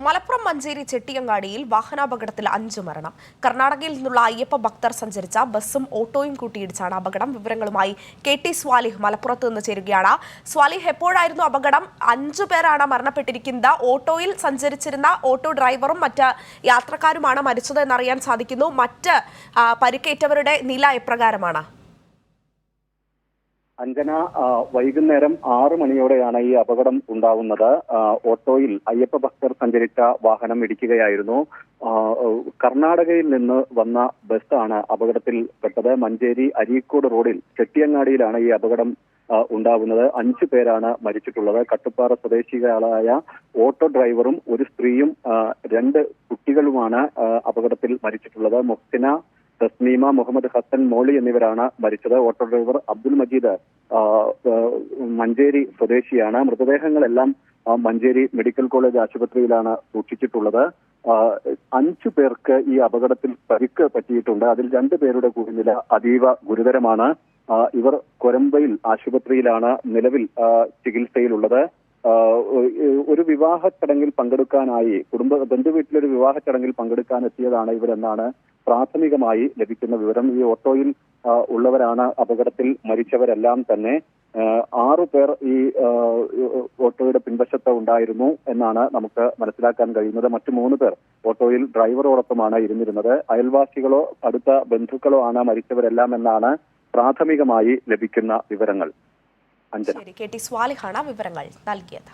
മലപ്പുറം മഞ്ചേരി ചെട്ടിയങ്ങാടിയിൽ വാഹനാപകടത്തിൽ 5 മരണം. കർണാടകയിൽ നിന്നുള്ള അയ്യപ്പ ഭക്തർ സഞ്ചരിച്ച ബസ്സും ഓട്ടോയും കൂട്ടിയിടിച്ചാണ് അപകടം. വിവരങ്ങളുമായി KT സ്വാലിഹ് മലപ്പുറത്ത് നിന്ന് ചേരുകയാണ്. സ്വാലിഹ്, എപ്പോഴായിരുന്നു അപകടം? 5 പേരാണ് മരണപ്പെട്ടിരിക്കുന്നത്. ഓട്ടോയിൽ സഞ്ചരിച്ചിരുന്ന ഓട്ടോ ഡ്രൈവറും മറ്റ് യാത്രക്കാരുമാണ് മരിച്ചത് എന്നറിയാൻ സാധിക്കുന്നു. മറ്റ് പരിക്കേറ്റവരുടെ നില എപ്രകാരമാണ്? അഞ്ജന, വൈകുന്നേരം 6 മണിയോടെയാണ് ഈ അപകടം ഉണ്ടാവുന്നത്. ഓട്ടോയിൽ അയ്യപ്പ ഭക്തർ സഞ്ചരിച്ച വാഹനം ഇടിക്കുകയായിരുന്നു. കർണാടകയിൽ നിന്ന് വന്ന ബസ്സാണ് അപകടത്തിൽ പെട്ടത്. മഞ്ചേരി അരീക്കോട് റോഡിൽ ചെട്ടിയങ്ങാടിയിലാണ് ഈ അപകടം ഉണ്ടാവുന്നത്. 5 പേരാണ് മരിച്ചിട്ടുള്ളത്. കട്ടുപ്പാറ സ്വദേശികളായ ഓട്ടോ ഡ്രൈവറും ഒരു സ്ത്രീയും 2 കുട്ടികളുമാണ് അപകടത്തിൽ മരിച്ചിട്ടുള്ളത്. മുഹ്സിന, തസ്നീമ, മുഹമ്മദ് ഹസൻ, മോളി എന്നിവരാണ് മരിച്ചത്. ഓട്ടോ ഡ്രൈവർ അബ്ദുൽ മജീദ് മഞ്ചേരി സ്വദേശിയാണ്. മൃതദേഹങ്ങളെല്ലാം മഞ്ചേരി മെഡിക്കൽ കോളേജ് ആശുപത്രിയിലാണ് സൂക്ഷിച്ചിട്ടുള്ളത്. 5 പേർക്ക് ഈ അപകടത്തിൽ പരിക്ക് പറ്റിയിട്ടുണ്ട്. അതിൽ 2 പേരുടെ കൂടി നില അതീവ ഗുരുതരമാണ്. ഇവർ കൊരമ്പയിൽ ആശുപത്രിയിലാണ് നിലവിൽ ചികിത്സയിലുള്ളത്. ഒരു വിവാഹ ചടങ്ങിൽ പങ്കെടുക്കാനായി ബന്ധുവീട്ടിലൊരു വിവാഹ ചടങ്ങിൽ പങ്കെടുക്കാൻ എത്തിയതാണ് ഇവരെന്നാണ് പ്രാഥമികമായി ലഭിക്കുന്ന വിവരം. ഈ ഓട്ടോയിൽ ഉള്ളവരാണ് അപകടത്തിൽ മരിച്ചവരെല്ലാം തന്നെ. 6 പേർ ഈ ഓട്ടോയുടെ പിൻവശത്ത് ഉണ്ടായിരുന്നു എന്നാണ് നമുക്ക് മനസ്സിലാക്കാൻ കഴിയുന്നത്. മറ്റു 3 പേർ ഓട്ടോയിൽ ഡ്രൈവറോടൊപ്പമാണ് ഇരുന്നിരുന്നത്. അയൽവാസികളോ അടുത്ത ബന്ധുക്കളോ ആണ് മരിച്ചവരെല്ലാം എന്നാണ് പ്രാഥമികമായി ലഭിക്കുന്ന വിവരങ്ങൾ. KT സ്വാലിഹാണ് വിവരങ്ങൾ നൽകിയത്.